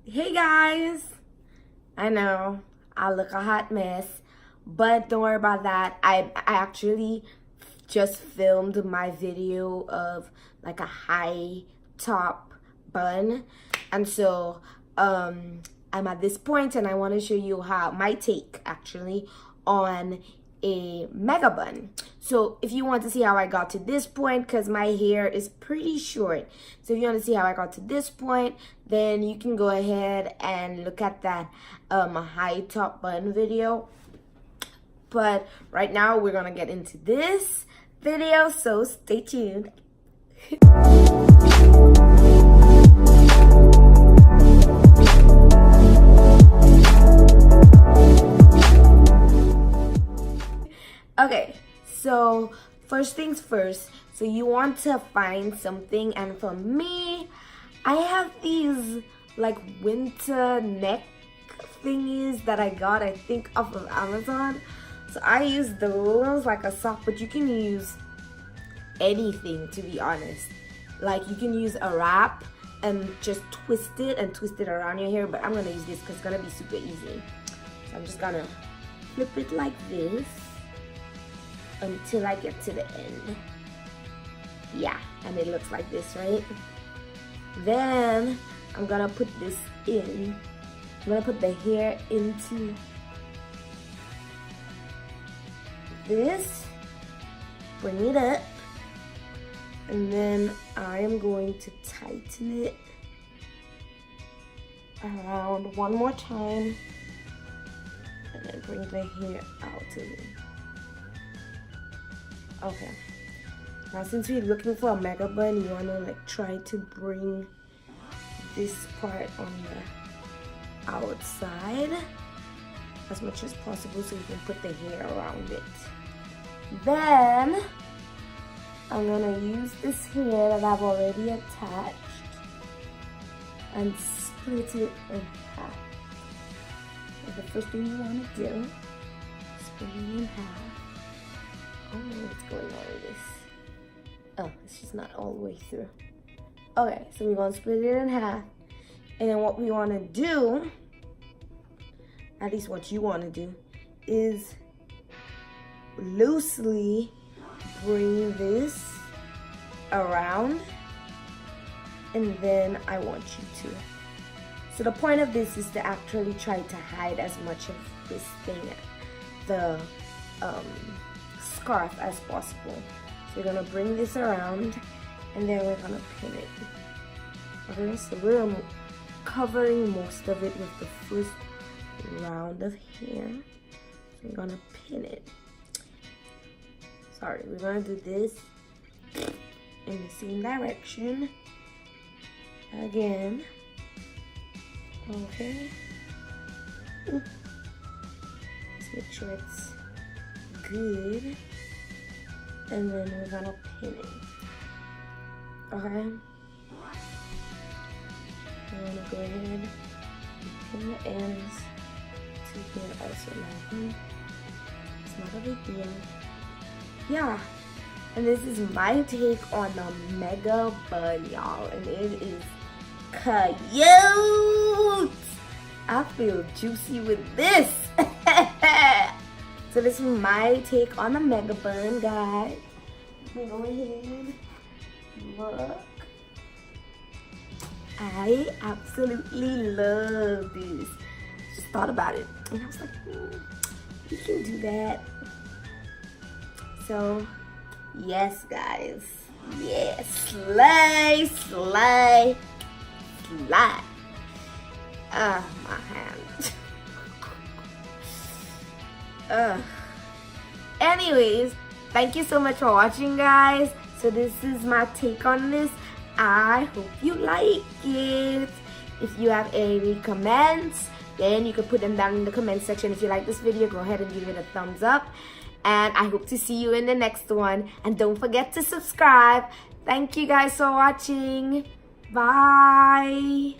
Hey guys, I know I look a hot mess, but don't worry about that. I actually just filmed my video of like a high top bun, and so I'm at this point and I want to show you how my take actually on a mega bun. So if you want to see how I got to this point, because my hair is pretty short, so if you want to see how I got to this point, then you can go ahead and look at that high top bun video. But right now we're gonna get into this video, so stay tuned. Okay, so first things first, so you want to find something, and for me, I have these like winter neck thingies that I got, I think, off of Amazon. So I use those like a sock, but you can use anything, to be honest. Like you can use a wrap and just twist it around your hair, but I'm gonna use this because it's gonna be super easy. So I'm just gonna flip it like this until I get to the end. Yeah, and it looks like this, right? Then I'm gonna put this in. I'm gonna put the hair into this, bring it up, and then I am going to tighten it around one more time, and then bring the hair out of it. Okay, now since we're looking for a mega bun, you wanna like try to bring this part on the outside as much as possible so you can put the hair around it. Then I'm gonna use this hair that I've already attached and split it in half. So the first thing you wanna do, split it in half. I don't know what's going on with this. Oh, it's just not all the way through. Okay, so we're gonna split it in half. And then what we wanna do, at least what you wanna do, is loosely bring this around. And then I want you to. So the point of this is to actually try to hide as much of this thing, the scarf, as possible. So you're gonna bring this around and then we're gonna pin it. Okay, so we're covering most of it with the first round of hair. So we're gonna pin it. Sorry, we're gonna do this in the same direction again. Okay. Let's make sure it's good. And then we're gonna pin it. Okay? We're gonna go ahead and pin the ends to here also. Now, it's not a big deal. Yeah. And this is my take on the mega bun, y'all. And it is cute. I feel juicy with this. So this is my take on the mega bun, guys. Let me go ahead. Look. I absolutely love this. Just thought about it. And I was like, you can do that. So, yes, guys. Yes. Slay, slay, slay. My hand. Anyways, thank you so much for watching, guys. So this is my take on this. I hope you like it. If you have any comments, then you can put them down in the comment section. If you like this video, go ahead and give it a thumbs up. And I hope to see you in the next one. And don't forget to subscribe. Thank you guys for watching. Bye.